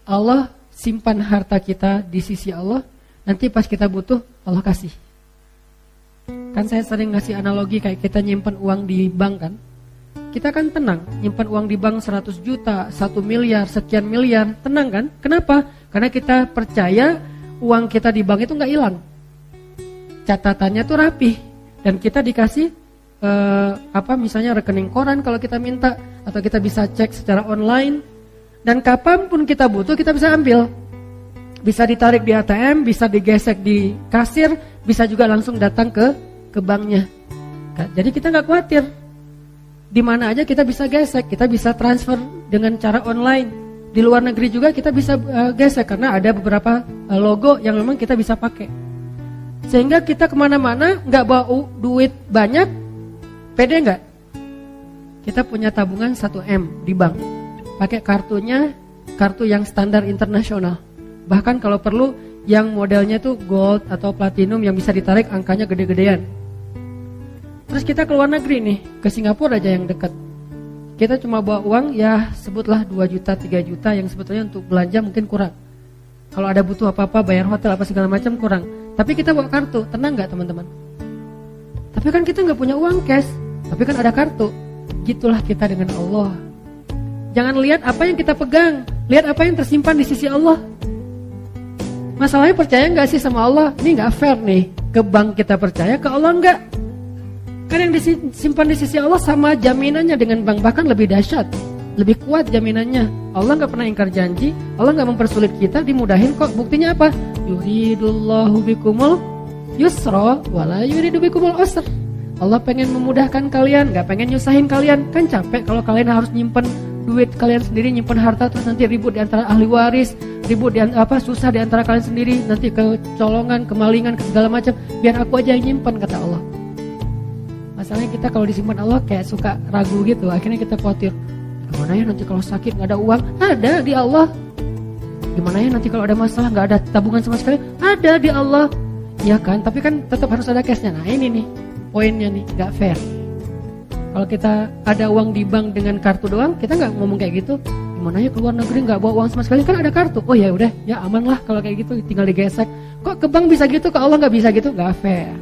Allah simpan harta kita di sisi Allah, nanti pas kita butuh Allah kasih. Kan saya sering ngasih analogi kayak kita nyimpan uang di bank kan. Kita kan tenang, nyimpan uang di bank 100 juta, 1 miliar, sekian miliar, tenang kan? Kenapa? Karena kita percaya uang kita di bank itu gak hilang. Catatannya tuh rapih. Dan kita dikasih misalnya rekening koran kalau kita minta, atau kita bisa cek secara online. Dan kapanpun kita butuh kita bisa ambil. Bisa ditarik di ATM, bisa digesek di kasir, bisa juga langsung datang ke banknya. Jadi kita gak khawatir. Di mana aja kita bisa gesek, kita bisa transfer dengan cara online. Di luar negeri juga kita bisa gesek karena ada beberapa logo yang memang kita bisa pakai. Sehingga kita kemana-mana nggak bawa duit banyak, pede nggak? Kita punya tabungan 1M di bank, pakai kartunya, kartu yang standar internasional. Bahkan kalau perlu yang modelnya tuh gold atau platinum yang bisa ditarik angkanya gede-gedean. Terus kita ke luar negeri nih, ke Singapura aja yang dekat. Kita cuma bawa uang ya sebutlah 2 juta, 3 juta yang sebetulnya untuk belanja mungkin kurang. Kalau ada butuh apa-apa, bayar hotel apa segala macam kurang. Tapi kita bawa kartu, tenang gak teman-teman? Tapi kan kita gak punya uang cash, tapi kan ada kartu. Gitulah kita dengan Allah. Jangan lihat apa yang kita pegang, lihat apa yang tersimpan di sisi Allah. Masalahnya percaya gak sih sama Allah? Ini gak fair nih, ke bank kita percaya, ke Allah enggak. Kan yang disimpan di sisi Allah sama jaminannya dengan bank, bahkan lebih dahsyat, lebih kuat jaminannya. Allah gak pernah ingkar janji, Allah gak mempersulit kita, dimudahin kok. Buktinya apa? Yuridullahu bikumul yusra wala yuridu bikumul usra. Allah pengen memudahkan kalian, gak pengen nyusahin kalian. Kan capek kalau kalian harus nyimpen duit kalian sendiri, nyimpen harta, terus nanti ribut di antara ahli waris, ribut susah di antara kalian sendiri, nanti kecolongan, kemalingan, segala macam. Biar aku aja yang nyimpen, kata Allah. Masalahnya kita kalau disimpan Allah kayak suka ragu gitu. Akhirnya kita khawatir, gimana ya nanti kalau sakit gak ada uang? Ada di Allah. Gimana ya nanti kalau ada masalah gak ada tabungan sama sekali? Ada di Allah. Ya kan, tapi kan tetap harus ada cashnya. Nah ini nih poinnya nih, gak fair. Kalau kita ada uang di bank dengan kartu doang, kita gak ngomong kayak gitu. Gimana ya keluar negeri gak bawa uang sama sekali? Kan ada kartu. Oh ya udah, ya aman lah kalau kayak gitu, tinggal digesek. Kok ke bank bisa gitu, ke Allah gak bisa gitu? Gak fair.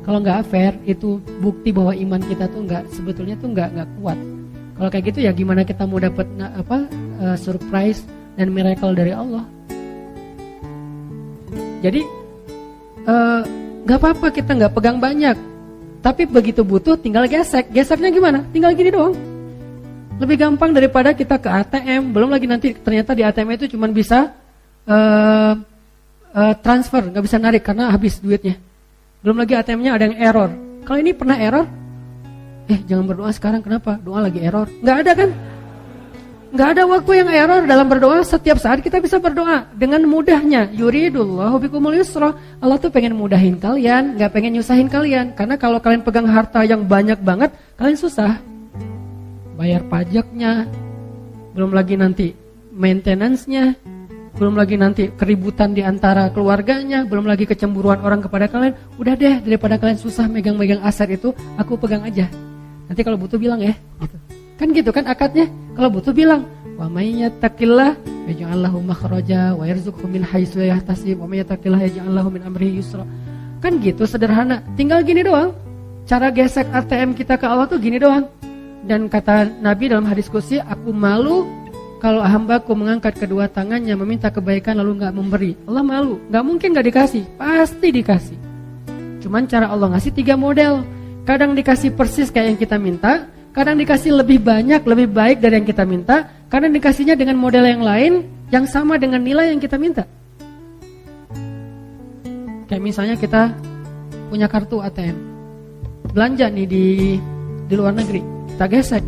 Kalau nggak fair itu bukti bahwa iman kita tuh sebetulnya tuh nggak kuat. Kalau kayak gitu ya gimana kita mau dapat surprise dan miracle dari Allah? Jadi nggak apa-apa kita nggak pegang banyak, tapi begitu butuh tinggal gesek. Geseknya gimana? Tinggal gini doang. Lebih gampang daripada kita ke ATM. Belum lagi nanti ternyata di ATM itu cuma bisa transfer, nggak bisa narik karena habis duitnya. Belum lagi ATM-nya ada yang error. Kalau ini pernah error, jangan berdoa sekarang, kenapa? Doa lagi error. Nggak ada kan? Nggak ada waktu yang error dalam berdoa. Setiap saat kita bisa berdoa dengan mudahnya. Yuridullahu bikumul yusra. Allah tuh pengen mudahin kalian, nggak pengen nyusahin kalian. Karena kalau kalian pegang harta yang banyak banget, kalian susah. Bayar pajaknya, belum lagi nanti maintenance-nya, belum lagi nanti keributan di antara keluarganya, belum lagi kecemburuan orang kepada kalian. Udah deh, daripada kalian susah megang-megang aset itu, aku pegang aja. Nanti kalau butuh bilang ya, gitu. Kan gitu kan akadnya. Kalau butuh bilang, wa may yattaqillah yaj'al lahu makhraja wa yarzuqhu min haitsu la yahtasib wa may yattaqillah yaj'al lahu min amrihi yusra. Kan gitu sederhana. Tinggal gini doang. Cara gesek ATM kita ke Allah tuh gini doang. Dan kata Nabi dalam hadis qudsi, aku malu kalau hambaku mengangkat kedua tangannya meminta kebaikan lalu gak memberi. Allah malu, gak mungkin gak dikasih, pasti dikasih. Cuman cara Allah ngasih 3 model. Kadang dikasih persis kayak yang kita minta, kadang dikasih lebih banyak, lebih baik dari yang kita minta, kadang dikasihnya dengan model yang lain yang sama dengan nilai yang kita minta. Kayak misalnya kita punya kartu ATM, belanja nih di luar negeri, kita gesek.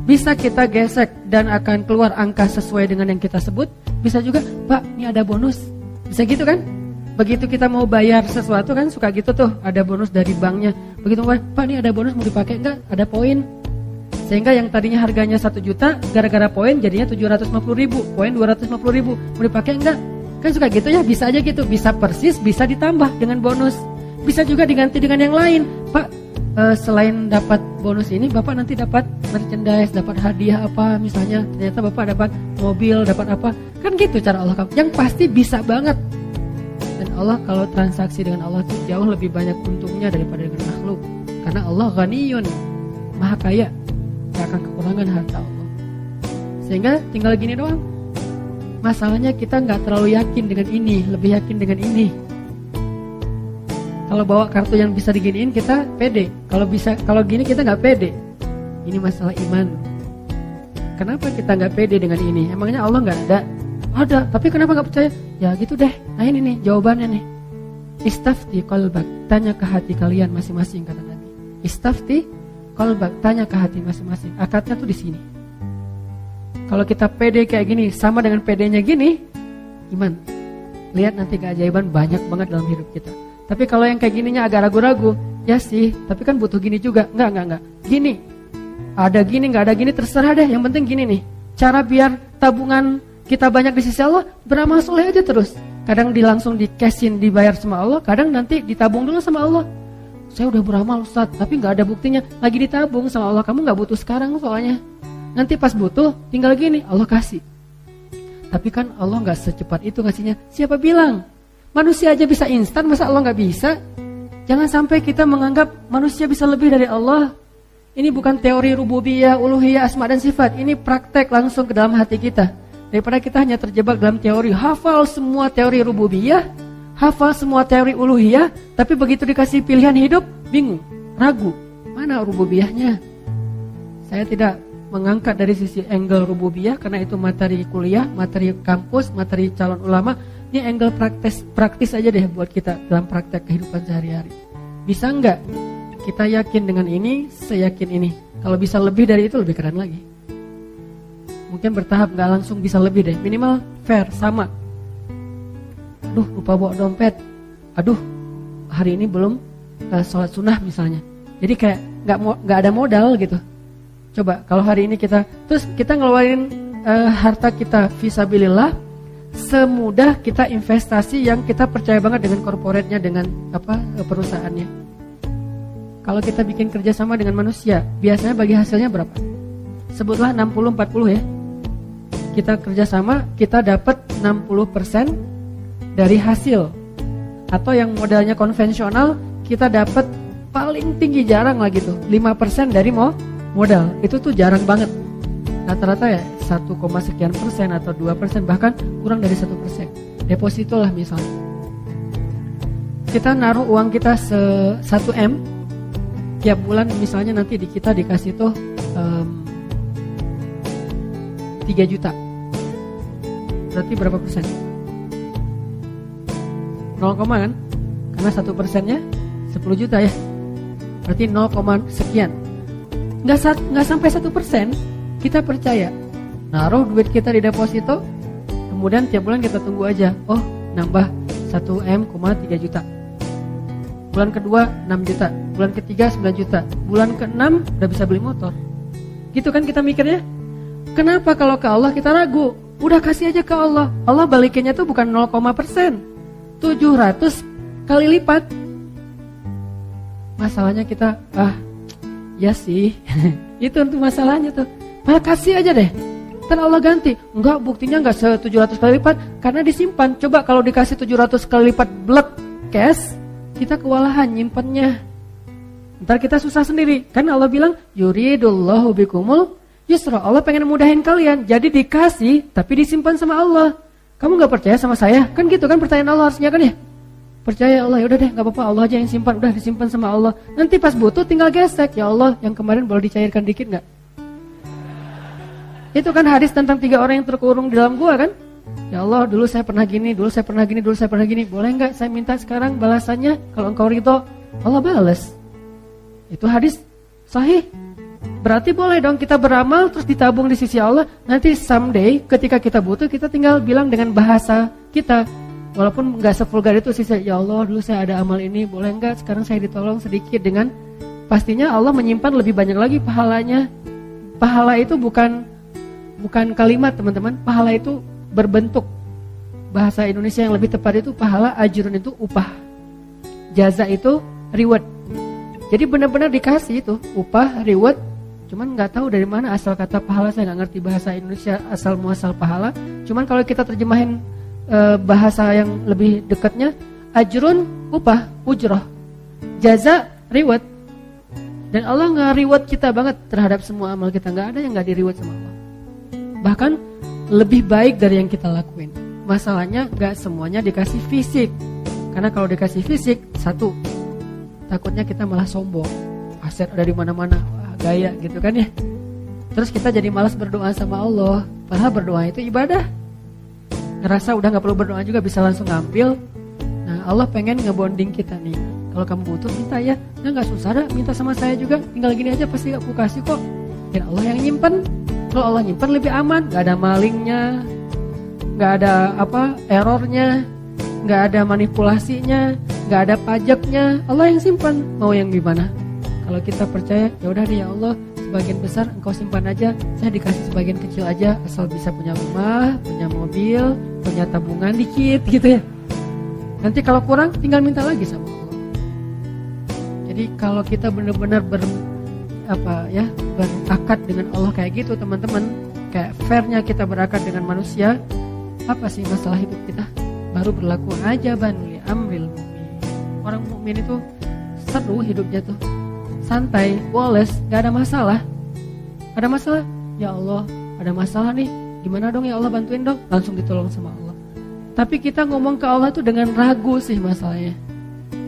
Bisa kita gesek dan akan keluar angka sesuai dengan yang kita sebut. Bisa juga, Pak, ini ada bonus. Bisa gitu kan? Begitu kita mau bayar sesuatu kan suka gitu tuh, ada bonus dari banknya. Begitu mau, Pak, ini ada bonus mau dipakai enggak? Ada poin. Sehingga yang tadinya harganya 1 juta, gara-gara poin jadinya 750.000, poin 250.000. Mau dipakai enggak? Kan suka gitu ya, bisa aja gitu. Bisa persis, bisa ditambah dengan bonus. Bisa juga diganti dengan yang lain. Pak, selain dapat bonus ini, Bapak nanti dapat merchandise, dapat hadiah apa misalnya, ternyata Bapak dapat mobil, dapat apa. Kan gitu cara Allah. Yang pasti bisa banget. Dan Allah kalau transaksi dengan Allah itu jauh lebih banyak untungnya daripada dengan makhluk. Karena Allah ghaniyun, maha kaya, gak akan kekurangan harta Allah. Sehingga tinggal gini doang. Masalahnya kita gak terlalu yakin dengan ini, lebih yakin dengan ini. Kalau bawa kartu yang bisa diginiin kita pede. Kalau gini kita nggak pede. Ini masalah iman. Kenapa kita nggak pede dengan ini? Emangnya Allah nggak ada? Ada. Tapi kenapa nggak percaya? Ya gitu deh. Nah ini nih jawabannya nih. Istafti qalbak. Tanya ke hati kalian masing-masing kata Nabi. Istafti qalbak. Tanya ke hati masing-masing. Akadnya tuh di sini. Kalau kita pede kayak gini sama dengan pedenya gini, iman. Lihat nanti keajaiban banyak banget dalam hidup kita. Tapi kalau yang kayak gininya agak ragu-ragu, ya sih, tapi kan butuh gini juga. Enggak. Gini, ada gini, enggak ada gini, terserah deh. Yang penting gini nih, cara biar tabungan kita banyak di sisi Allah, beramal soleh aja terus. Kadang langsung di cashin, dibayar sama Allah, kadang nanti ditabung dulu sama Allah. Saya udah beramal Ustaz, tapi enggak ada buktinya. Lagi ditabung sama Allah, kamu enggak butuh sekarang soalnya. Nanti pas butuh, tinggal gini, Allah kasih. Tapi kan Allah enggak secepat itu ngasihnya. Siapa bilang? Manusia aja bisa instan, masa Allah gak bisa? Jangan sampai kita menganggap manusia bisa lebih dari Allah. Ini bukan teori rububiyah, uluhiyah, asma dan sifat. Ini praktek langsung ke dalam hati kita. Daripada kita hanya terjebak dalam teori, hafal semua teori rububiyah, hafal semua teori uluhiyah, tapi begitu dikasih pilihan hidup, bingung, ragu. Mana rububiyahnya? Saya tidak mengangkat dari sisi angle rububiyah, karena itu materi kuliah, materi kampus, materi calon ulama. Ini angle praktis aja deh buat kita dalam praktek kehidupan sehari-hari. Bisa enggak kita yakin dengan ini, seyakin ini? Kalau bisa lebih dari itu lebih keren lagi. Mungkin bertahap, enggak langsung bisa lebih deh. Minimal fair, sama. Aduh lupa bawa dompet. Aduh hari ini belum sholat sunnah misalnya. Jadi kayak enggak ada modal gitu. Coba kalau hari ini kita ngeluarin harta kita fisabilillah, semudah kita investasi yang kita percaya banget dengan korporatnya, dengan perusahaannya. Kalau kita bikin kerjasama dengan manusia, biasanya bagi hasilnya berapa? Sebutlah 60-40 ya. Kita kerjasama, kita dapat 60% dari hasil. Atau yang modalnya konvensional, kita dapat paling tinggi, jarang lah gitu, 5% dari modal. Itu tuh jarang banget. Rata-rata ya 1, sekian persen atau 2%, bahkan kurang dari 1%. Deposito lah misalnya. Kita naruh uang kita 1 M, tiap bulan misalnya nanti kita dikasih tuh 3 juta. Berarti berapa persen? 0, kan? Karena 1%-nya 10 juta ya. Berarti 0, sekian. Nggak sampai 1%. Kita percaya, naruh duit kita di deposito, kemudian tiap bulan kita tunggu aja. Oh, nambah 1,3 juta. Bulan kedua 6 juta, bulan ketiga 9 juta, bulan ke-6 udah bisa beli motor. Gitu kan kita mikirnya. Kenapa kalau ke Allah kita ragu? Udah kasih aja ke Allah. Allah balikinnya tuh bukan 0,%, 700 kali lipat. Masalahnya kita, ya sih. Itu untuk masalahnya tuh. Malah kasih aja deh. Ntar Allah ganti. Enggak, buktinya enggak 700 kali lipat, karena disimpan. Coba kalau dikasih 700 kali lipat blek cash, kita kewalahan nyimpennya. Ntar kita susah sendiri. Kan Allah bilang, yuridullahu bikumul yusra. Allah pengen mudahin kalian. Jadi dikasih, tapi disimpan sama Allah. Kamu enggak percaya sama saya? Kan gitu kan pertanyaan Allah harusnya kan ya? Percaya Allah, yaudah deh, enggak apa-apa, Allah aja yang simpan. Udah disimpan sama Allah. Nanti pas butuh tinggal gesek. Ya Allah, yang kemarin boleh dicairkan dikit enggak? Itu kan hadis tentang 3 orang yang terkurung di dalam gua kan? Ya Allah, dulu saya pernah gini, dulu saya pernah gini, dulu saya pernah gini. Boleh enggak saya minta sekarang balasannya? Kalau engkau ridho, Allah balas. Itu hadis sahih. Berarti boleh dong kita beramal terus ditabung di sisi Allah. Nanti someday ketika kita butuh, kita tinggal bilang dengan bahasa kita. Walaupun enggak sevulgar itu sih, ya Allah dulu saya ada amal ini, boleh enggak sekarang saya ditolong sedikit, dengan pastinya Allah menyimpan lebih banyak lagi pahalanya. Pahala itu bukan kalimat teman-teman, pahala itu berbentuk. Bahasa Indonesia yang lebih tepat itu pahala, ajrun itu upah, jaza itu reward. Jadi benar-benar dikasih itu upah, reward. Cuman nggak tahu dari mana asal kata pahala, saya nggak ngerti bahasa Indonesia asal muasal pahala. Cuman kalau kita terjemahin bahasa yang lebih dekatnya, ajrun upah, ujroh, jaza reward. Dan Allah nge-reward kita banget terhadap semua amal kita. Nggak ada yang nggak di-reward sama Allah. Bahkan lebih baik dari yang kita lakuin. Masalahnya nggak semuanya dikasih fisik. Karena kalau dikasih fisik, satu, takutnya kita malah sombong. Aset ada di mana-mana, wah, gaya gitu kan ya. Terus kita jadi malas berdoa sama Allah. Padahal berdoa itu ibadah. Ngerasa udah nggak perlu berdoa juga bisa langsung ngambil. Nah, Allah pengen ngebonding kita nih. Kalau kamu butuh minta ya, nah nggak susah dah minta sama saya juga. Tinggal gini aja pasti aku kasih kok. Dan Allah yang nyimpen. Kalau Allah nyimpen lebih aman, nggak ada malingnya, nggak ada errornya, nggak ada manipulasinya, nggak ada pajaknya. Allah yang simpan. Mau yang gimana? Kalau kita percaya, ya udah deh ya Allah, sebagian besar engkau simpan aja, saya dikasih sebagian kecil aja, asal bisa punya rumah, punya mobil, punya tabungan dikit gitu ya. Nanti kalau kurang tinggal minta lagi sama Allah. Jadi kalau kita benar-benar berakad dengan Allah kayak gitu teman-teman, kayak fairnya kita berakad dengan manusia, apa sih masalah hidup kita? Baru berlaku aja banuli amril mu'min. Orang mukmin itu seru hidupnya tuh, santai, woles, gak ada masalah. Ada masalah? Ya Allah, ada masalah nih. Gimana dong ya Allah, bantuin dong. Langsung ditolong sama Allah. Tapi kita ngomong ke Allah tuh dengan ragu sih masalahnya.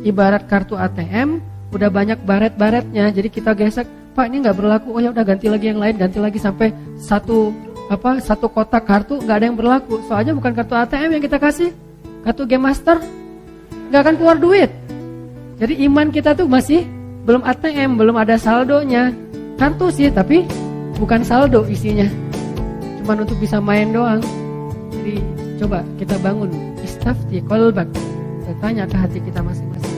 Ibarat kartu ATM, udah banyak baret-baretnya, jadi kita gesek, Pak ini gak berlaku, oh ya udah ganti lagi yang lain, ganti lagi sampai satu kotak kartu gak ada yang berlaku. Soalnya bukan kartu ATM yang kita kasih, kartu Game Master, gak akan keluar duit. Jadi iman kita tuh masih belum ATM, belum ada saldonya. Kartu sih, tapi bukan saldo isinya, cuman untuk bisa main doang. Jadi coba kita bangun istafti qalbak, bertanya ke hati kita masing-masing.